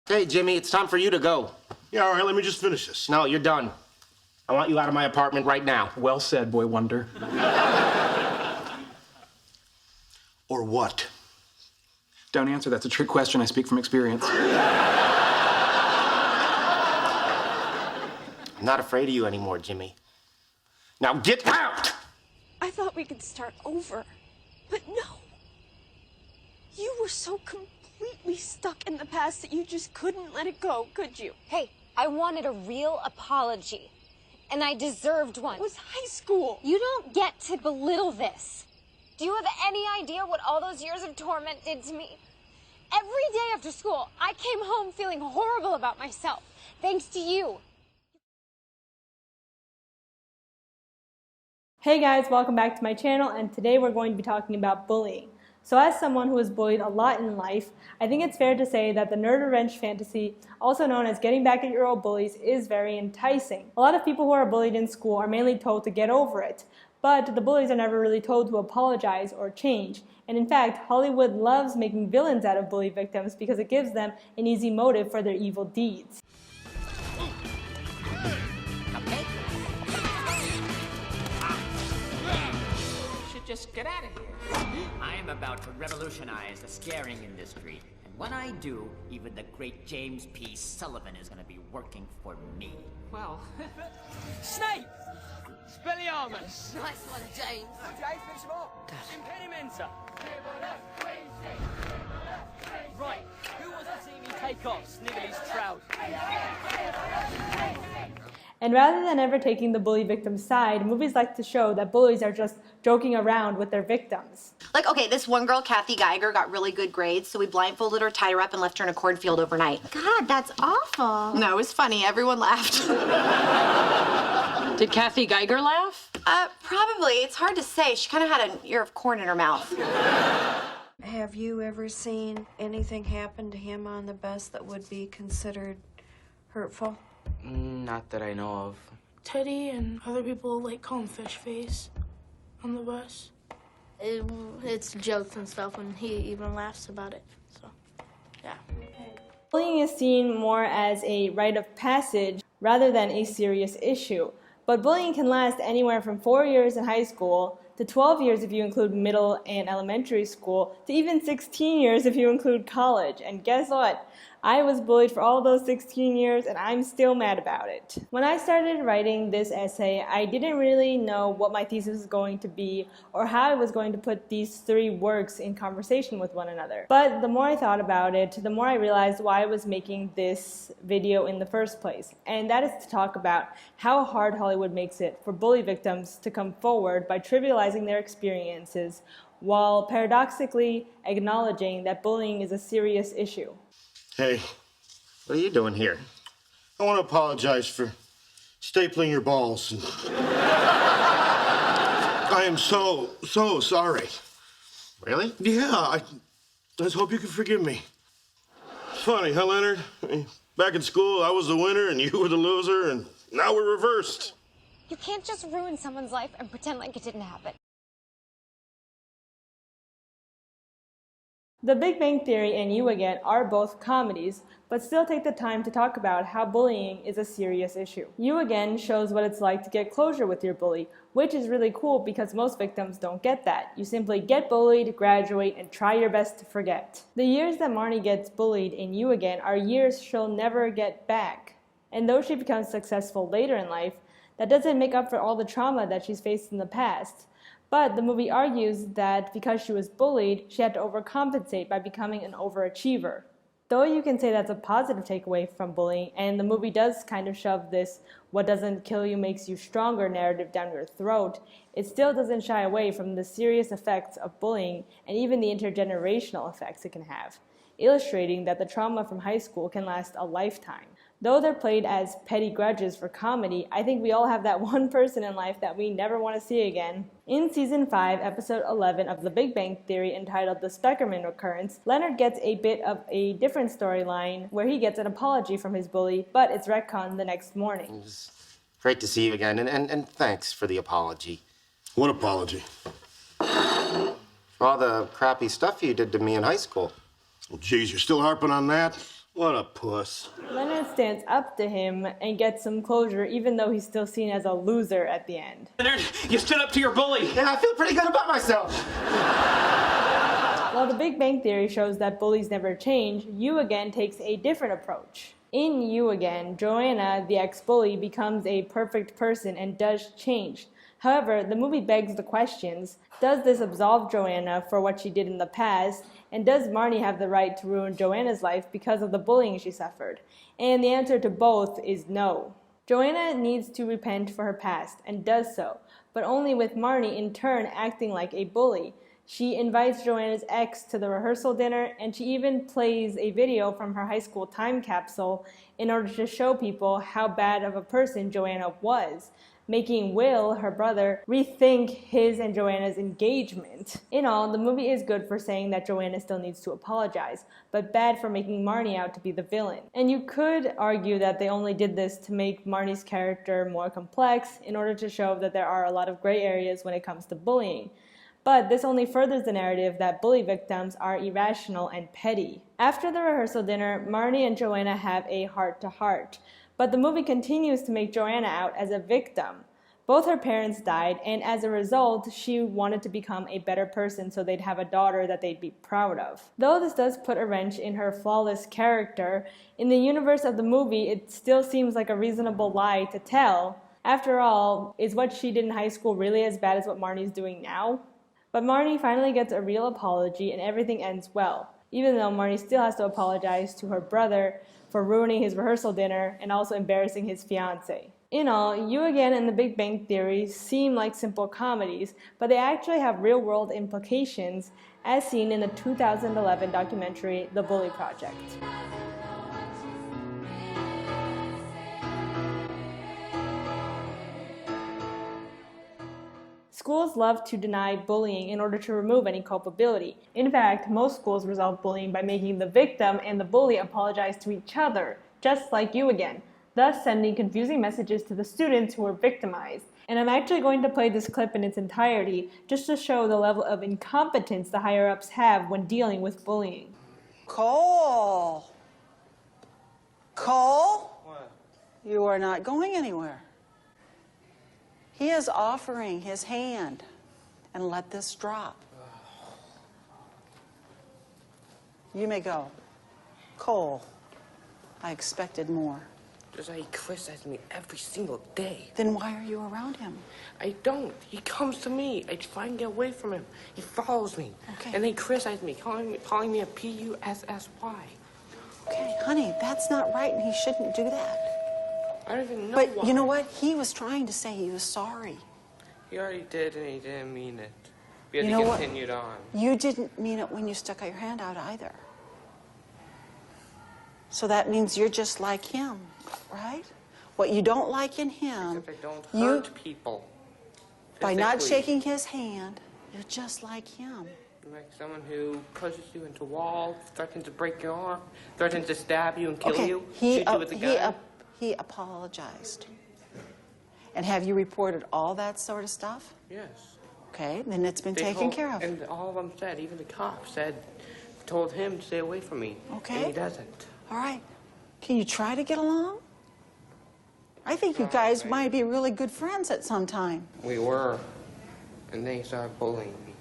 Hey, Jimmy, it's time for you to go. Yeah, all right, let me just finish this. No, you're done. I want you out of my apartment right now. Well said, Boy Wonder. Or what? Don't answer. That's a trick question. I speak from experience. I'm not afraid of you anymore, Jimmy. Now get out! I thought we could start over, but no. You were so completely stuck in the past that you just couldn't let it go, could you? Hey, I wanted a real apology, and I deserved one. It was high school. You don't get to belittle this. Do you have any idea what all those years of torment did to me? Every day after school, I came home feeling horrible about myself, thanks to you. Hey guys, welcome back to my channel, and today we're going to be talking about bullying. So as someone who was bullied a lot in life, I think it's fair to say that the nerd revenge fantasy, also known as getting back at your old bullies, is very enticing. A lot of people who are bullied in school are mainly told to get over it, but the bullies are never really told to apologize or change. And in fact, Hollywood loves making villains out of bully victims because it gives them an easy motive for their evil deeds. Just get out of here. I am about to revolutionize the scaring industry. And when I do, even the great James P. Sullivan is going to be working for me. Well, Snape! Spelliarmus! Nice one, James. James, finish him up. Impedimenta. Right, who wants to see me take off Snively's trousers? And rather than ever taking the bully victim's side, movies like to show that bullies are just joking around with their victims. Like, okay, this one girl, Kathy Geiger, got really good grades, so we blindfolded her, tied her up, and left her in a cornfield overnight. God, that's awful. No, it was funny. Everyone laughed. Did Kathy Geiger laugh? Probably. It's hard to say. She kind of had an ear of corn in her mouth. Have you ever seen anything happen to him on the bus that would be considered hurtful? Not that I know of. Teddy and other people like call him Fish Face on the bus. It's jokes and stuff, and he even laughs about it. So, yeah. Bullying is seen more as a rite of passage rather than a serious issue. But bullying can last anywhere from 4 years in high school to 12 years if you include middle and elementary school, to even 16 years if you include college. And guess what? I was bullied for all those 16 years, and I'm still mad about it. When I started writing this essay, I didn't really know what my thesis was going to be or how I was going to put these three works in conversation with one another. But the more I thought about it, the more I realized why I was making this video in the first place. And that is to talk about how hard Hollywood makes it for bully victims to come forward by trivializing their experiences while paradoxically acknowledging that bullying is a serious issue. Hey, What are you doing here? I want to apologize for stapling your balls. I am so sorry. Really? Yeah, I just hope you can forgive me. It's funny, huh, Leonard? I mean, back in school, I was the winner and you were the loser, and now we're reversed. You can't just ruin someone's life and pretend like it didn't happen. The Big Bang Theory and You Again are both comedies, but still take the time to talk about how bullying is a serious issue. You Again shows what it's like to get closure with your bully, which is really cool because most victims don't get that. You simply get bullied, graduate, and try your best to forget. The years that Marnie gets bullied in You Again are years she'll never get back. And though she becomes successful later in life, that doesn't make up for all the trauma that she's faced in the past. But the movie argues that because she was bullied, she had to overcompensate by becoming an overachiever. Though you can say that's a positive takeaway from bullying, and the movie does kind of shove this "what doesn't kill you makes you stronger" narrative down your throat, it still doesn't shy away from the serious effects of bullying and even the intergenerational effects it can have, illustrating that the trauma from high school can last a lifetime. Though they're played as petty grudges for comedy, I think we all have that one person in life that we never want to see again. In Season 5, Episode 11 of The Big Bang Theory, entitled The Speckerman Recurrence, Leonard gets a bit of a different storyline where he gets an apology from his bully, but it's retconned the next morning. It was great to see you again, and thanks for the apology. What apology? For all the crappy stuff you did to me in high school. Well, geez, you're still harping on that? What a puss. Leonard stands up to him and gets some closure, even though he's still seen as a loser at the end. Leonard, you stood up to your bully. Yeah, I feel pretty good about myself. While The Big Bang Theory shows that bullies never change, You Again takes a different approach. In You Again, Joanna, the ex-bully, becomes a perfect person and does change. However, the movie begs the questions, does this absolve Joanna for what she did in the past, and does Marnie have the right to ruin Joanna's life because of the bullying she suffered? And the answer to both is no. Joanna needs to repent for her past, and does so, but only with Marnie in turn acting like a bully. She invites Joanna's ex to the rehearsal dinner, and she even plays a video from her high school time capsule in order to show people how bad of a person Joanna was, making Will, her brother, rethink his and Joanna's engagement. In all, the movie is good for saying that Joanna still needs to apologize, but bad for making Marnie out to be the villain. And you could argue that they only did this to make Marnie's character more complex in order to show that there are a lot of gray areas when it comes to bullying. But this only furthers the narrative that bully victims are irrational and petty. After the rehearsal dinner, Marnie and Joanna have a heart-to-heart. But the movie continues to make Joanna out as a victim. Both her parents died, and as a result, she wanted to become a better person so they'd have a daughter that they'd be proud of. Though this does put a wrench in her flawless character, in the universe of the movie, it still seems like a reasonable lie to tell. After all, is what she did in high school really as bad as what Marnie's doing now? But Marnie finally gets a real apology, and everything ends well, even though Marnie still has to apologize to her brother for ruining his rehearsal dinner and also embarrassing his fiancée. In all, You Again and The Big Bang Theory seem like simple comedies, but they actually have real-world implications, as seen in the 2011 documentary The Bully Project. Schools love to deny bullying in order to remove any culpability. In fact, most schools resolve bullying by making the victim and the bully apologize to each other, just like You Again, thus sending confusing messages to the students who were victimized. And I'm actually going to play this clip in its entirety, just to show the level of incompetence the higher-ups have when dealing with bullying. Cole! Cole? What? You are not going anywhere. He is offering his hand, and let this drop. You may go. Cole, I expected more. Because he criticizes me every single day. Then why are you around him? I don't. He comes to me. I try and get away from him. He follows me. Okay. And they criticize me, calling me a P-U-S-S-Y. Okay, honey, that's not right, and he shouldn't do that. I don't even know But why. you know what? He was trying to say he was sorry. He already did, and he didn't mean it. But You he know what? continued on. You didn't mean it when you stuck out your hand out either. So that means you're just like him, right? What you don't like in him, Except I don't you, hurt people. by not physically. shaking his hand, you're just like him. Like someone who pushes you into a wall, threatens to break your arm, threatens to stab you and kill you, shoot you with a gun. He apologized. And have you reported all that sort of stuff? Yes. Okay, then it's been They taken told- care of. And all of them said, even the cops told him to stay away from me. Okay. And he doesn't. All right. Can you try to get along? I think you guys might be really good friends at some time. We were. And they started bullying me.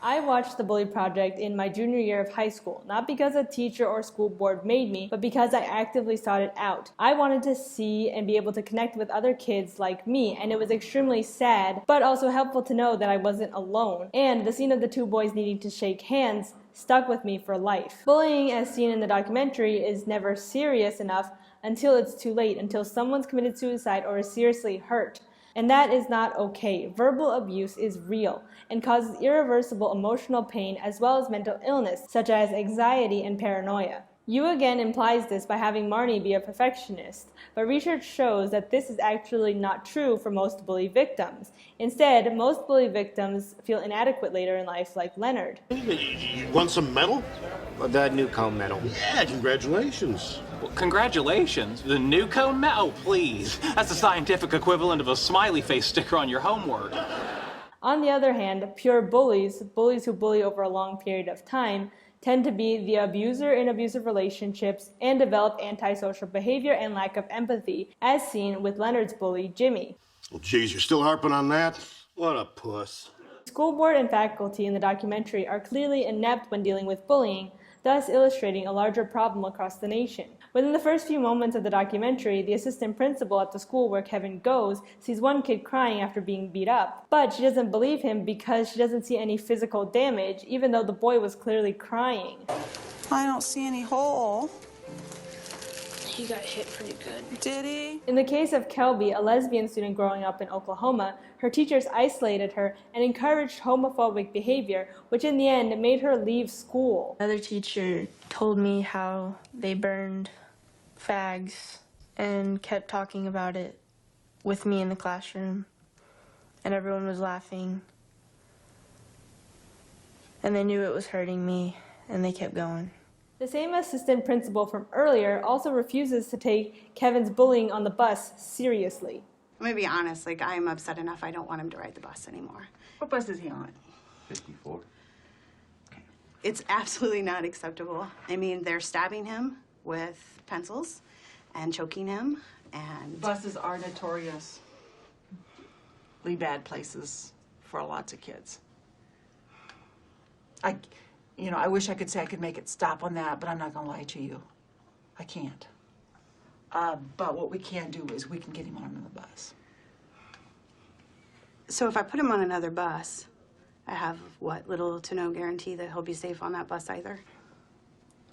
I watched The Bully Project in my junior year of high school, not because a teacher or school board made me, but because I actively sought it out. I wanted to see and be able to connect with other kids like me, and it was extremely sad, but also helpful to know that I wasn't alone. And the scene of the two boys needing to shake hands stuck with me for life. Bullying, as seen in the documentary, is never serious enough until it's too late, until someone's committed suicide or is seriously hurt. And that is not okay. Verbal abuse is real and causes irreversible emotional pain as well as mental illness, such as anxiety and paranoia. You Again implies this by having Marnie be a perfectionist, but research shows that this is actually not true for most bully victims. Instead, most bully victims feel inadequate later in life, like Leonard. You won some medal? The Newcomb medal. Yeah, congratulations. Well, congratulations. The Newcomb medal? Oh, please. That's the scientific equivalent of a smiley face sticker on your homework. On the other hand, pure bullies, bullies who bully over a long period of time, tend to be the abuser in abusive relationships and develop antisocial behavior and lack of empathy, as seen with Leonard's bully, Jimmy. Well, geez, you're still harping on that? What a puss. School board and faculty in the documentary are clearly inept when dealing with bullying, thus illustrating a larger problem across the nation. Within the first few moments of the documentary, the assistant principal at the school where Kevin goes sees one kid crying after being beat up, but she doesn't believe him because she doesn't see any physical damage, even though the boy was clearly crying. I don't see any hole. He got hit pretty good. Did he? In the case of Kelby, a lesbian student growing up in Oklahoma, her teachers isolated her and encouraged homophobic behavior, which in the end made her leave school. Another teacher told me how they burned fags and kept talking about it with me in the classroom, and everyone was laughing, and they knew it was hurting me, and they kept going. The same assistant principal from earlier also refuses to take Kevin's bullying on the bus seriously. I'm gonna be honest, like, I am upset enough I don't want him to ride the bus anymore. What bus is he on? 54. It's absolutely not acceptable. I mean, they're stabbing him with pencils and choking him, and... Buses are notoriously bad places for lots of kids. I wish I could say I could make it stop on that, but I'm not gonna lie to you. I can't. But what we can do is we can get him on another bus. So if I put him on another bus, I have, what, little to no guarantee that he'll be safe on that bus either?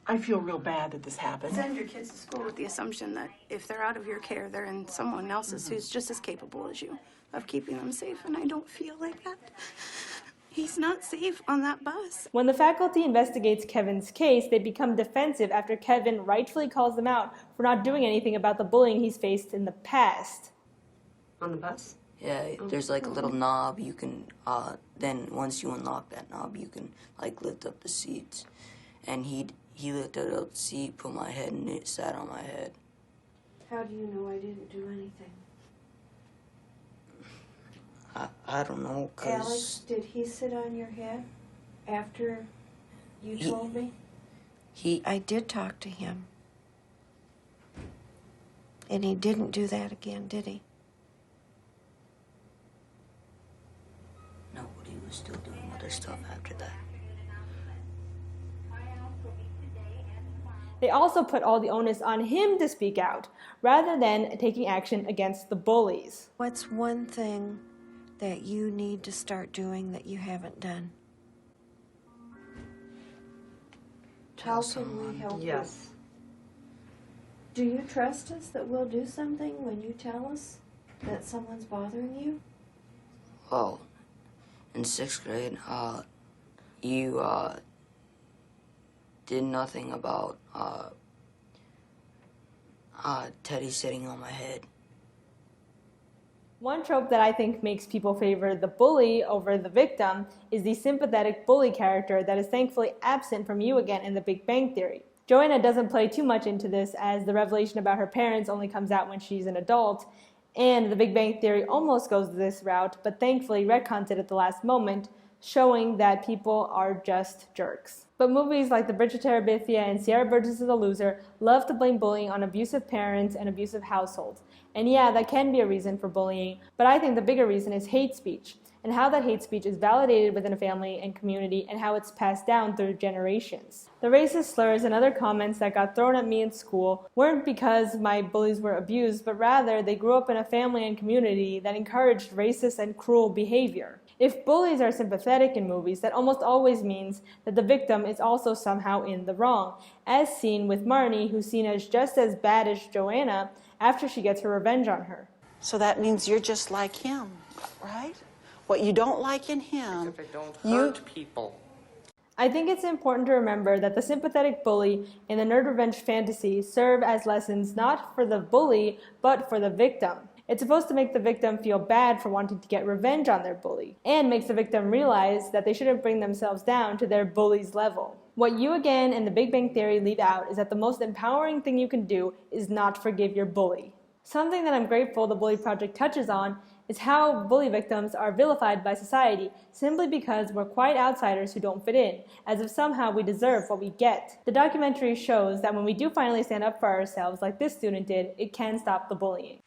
I feel real bad that this happened. Send your kids to school with the assumption that if they're out of your care, they're in someone else's who's just as capable as you of keeping them safe, and I don't feel like that. He's not safe on that bus. When the faculty investigates Kevin's case, they become defensive after Kevin rightfully calls them out for not doing anything about the bullying he's faced in the past. On the bus? Yeah, there's like a little knob you can, then once you unlock that knob, you can like lift up the seats. And he lifted up the seat, put my head in it, sat on my head. How do you know I didn't do anything? I don't know, cause... Alex, did he sit on your head after you told me? I did talk to him. And he didn't do that again, did he? No, but he was still doing other stuff after that. They also put all the onus on him to speak out, rather than taking action against the bullies. What's one thing that you need to start doing that you haven't done? How can we help you? Yes. Do you trust us that we'll do something when you tell us that someone's bothering you? Oh, in 6th grade, you, did nothing about, Teddy sitting on my head. One trope that I think makes people favor the bully over the victim is the sympathetic bully character that is thankfully absent from You Again in The Big Bang Theory. Joanna doesn't play too much into this, as the revelation about her parents only comes out when she's an adult, and The Big Bang Theory almost goes this route, but thankfully retcons it at the last moment, showing that people are just jerks. But movies like The Bridge to Terabithia and Sierra Burgess is a Loser love to blame bullying on abusive parents and abusive households. And yeah, that can be a reason for bullying, but I think the bigger reason is hate speech, and how that hate speech is validated within a family and community and how it's passed down through generations. The racist slurs and other comments that got thrown at me in school weren't because my bullies were abused, but rather they grew up in a family and community that encouraged racist and cruel behavior. If bullies are sympathetic in movies, that almost always means that the victim is also somehow in the wrong, as seen with Marnie, who's seen as just as bad as Joanna after she gets her revenge on her. So that means you're just like him, right? What you don't like in him, Except I don't hurt people. I think it's important to remember that the sympathetic bully and the nerd revenge fantasy serve as lessons not for the bully, but for the victim. It's supposed to make the victim feel bad for wanting to get revenge on their bully, and makes the victim realize that they shouldn't bring themselves down to their bully's level. What You Again and The Big Bang Theory leave out is that the most empowering thing you can do is not forgive your bully. Something that I'm grateful the Bully Project touches on is how bully victims are vilified by society simply because we're quiet outsiders who don't fit in, as if somehow we deserve what we get. The documentary shows that when we do finally stand up for ourselves like this student did, it can stop the bullying.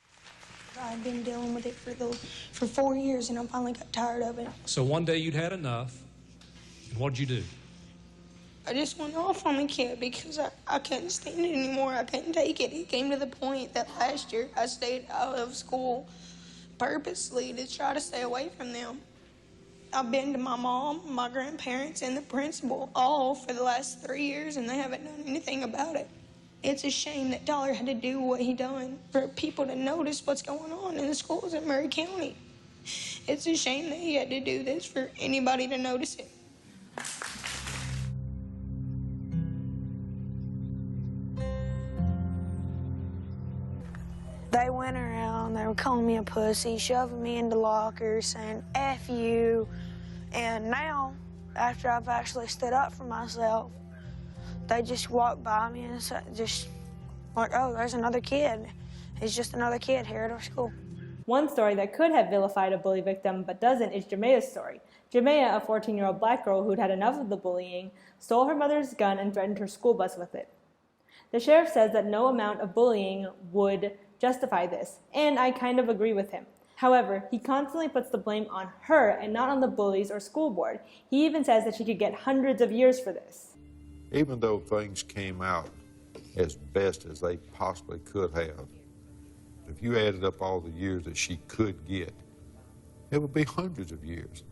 I've been dealing with it for 4 years, and I finally got tired of it. So one day you'd had enough, and what'd you do? I just went off on the kid because I couldn't stand it anymore. I couldn't take it. It came to the point that last year I stayed out of school purposely to try to stay away from them. I've been to my mom, my grandparents, and the principal all for the last 3 years, and they haven't done anything about it. It's a shame that Dollar had to do what he done for people to notice what's going on in the schools in Murray County. It's a shame that he had to do this for anybody to notice it. They went around, they were calling me a pussy, shoving me into lockers, saying, F you. And now, after I've actually stood up for myself, they just walk by me and just like, oh, there's another kid. He's just another kid here at our school. One story that could have vilified a bully victim but doesn't is Jamaia's story. Jamaiah, a 14-year-old black girl who'd had enough of the bullying, stole her mother's gun and threatened her school bus with it. The sheriff says that no amount of bullying would justify this, and I kind of agree with him. However, he constantly puts the blame on her and not on the bullies or school board. He even says that she could get hundreds of years for this. Even though things came out as best as they possibly could have, if you added up all the years that she could get, it would be hundreds of years.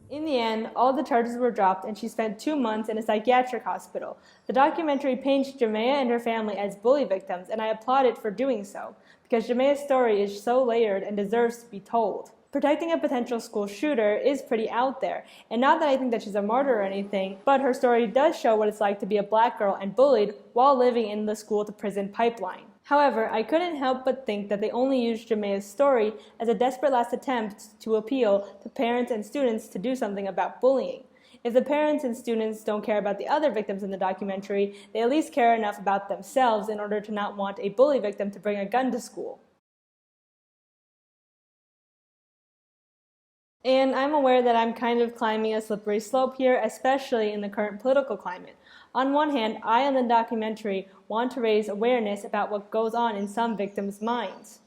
In the end, all the charges were dropped and she spent 2 months in a psychiatric hospital. The documentary paints Jamaiah and her family as bully victims, and I applaud it for doing so, because Jamaia's story is so layered and deserves to be told. Protecting a potential school shooter is pretty out there, and not that I think that she's a martyr or anything, but her story does show what it's like to be a black girl and bullied while living in the school-to-prison pipeline. However, I couldn't help but think that they only used Jamaia's story as a desperate last attempt to appeal to parents and students to do something about bullying. If the parents and students don't care about the other victims in the documentary, they at least care enough about themselves in order to not want a bully victim to bring a gun to school. And I'm aware that I'm kind of climbing a slippery slope here, especially in the current political climate. On one hand, I and the documentary want to raise awareness about what goes on in some victims' minds.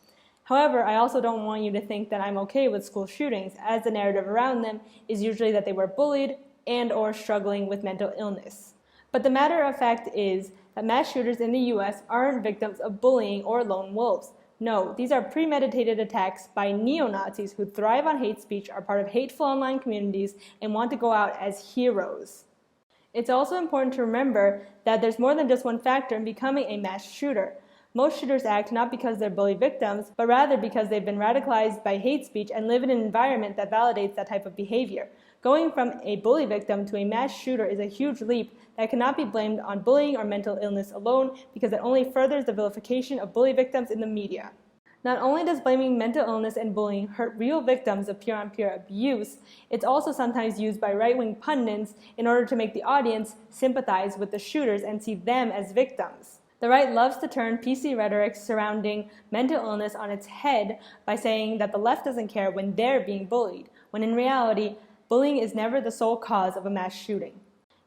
However, I also don't want you to think that I'm okay with school shootings, as the narrative around them is usually that they were bullied and or struggling with mental illness. But the matter of fact is that mass shooters in the US aren't victims of bullying or lone wolves. No, these are premeditated attacks by neo-Nazis who thrive on hate speech, are part of hateful online communities, and want to go out as heroes. It's also important to remember that there's more than just one factor in becoming a mass shooter. Most shooters act not because they're bully victims, but rather because they've been radicalized by hate speech and live in an environment that validates that type of behavior. Going from a bully victim to a mass shooter is a huge leap that cannot be blamed on bullying or mental illness alone, because it only furthers the vilification of bully victims in the media. Not only does blaming mental illness and bullying hurt real victims of pure-on-pure abuse, it's also sometimes used by right-wing pundits in order to make the audience sympathize with the shooters and see them as victims. The right loves to turn PC rhetoric surrounding mental illness on its head by saying that the left doesn't care when they're being bullied, when in reality, bullying is never the sole cause of a mass shooting.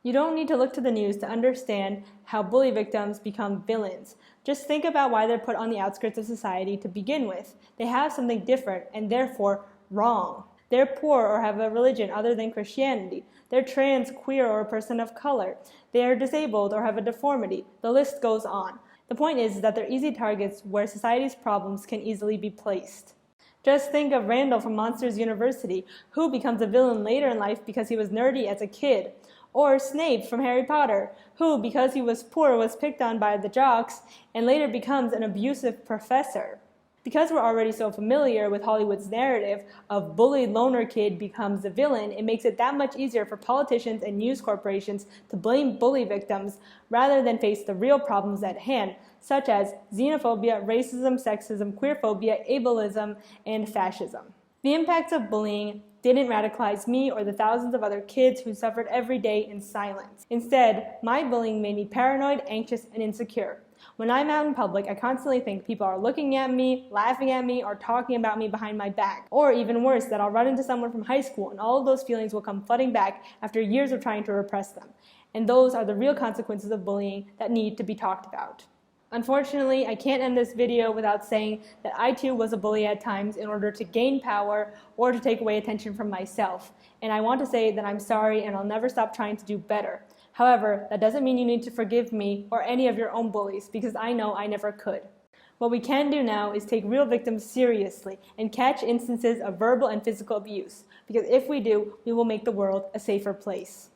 You don't need to look to the news to understand how bully victims become villains. Just think about why they're put on the outskirts of society to begin with. They have something different and therefore wrong. They're poor or have a religion other than Christianity. They're trans, queer, or a person of color. They are disabled or have a deformity. The list goes on. The point is that they're easy targets where society's problems can easily be placed. Just think of Randall from Monsters University, who becomes a villain later in life because he was nerdy as a kid. Or Snape from Harry Potter, who, because he was poor, was picked on by the jocks and later becomes an abusive professor. Because we're already so familiar with Hollywood's narrative of bullied loner kid becomes a villain, it makes it that much easier for politicians and news corporations to blame bully victims rather than face the real problems at hand, such as xenophobia, racism, sexism, queerphobia, ableism, and fascism. The impacts of bullying didn't radicalize me or the thousands of other kids who suffered every day in silence. Instead, my bullying made me paranoid, anxious, and insecure. When I'm out in public, I constantly think people are looking at me, laughing at me, or talking about me behind my back. Or even worse, that I'll run into someone from high school and all of those feelings will come flooding back after years of trying to repress them. And those are the real consequences of bullying that need to be talked about. Unfortunately, I can't end this video without saying that I too was a bully at times in order to gain power or to take away attention from myself. And I want to say that I'm sorry and I'll never stop trying to do better. However, that doesn't mean you need to forgive me or any of your own bullies, because I know I never could. What we can do now is take real victims seriously and catch instances of verbal and physical abuse, because if we do, we will make the world a safer place.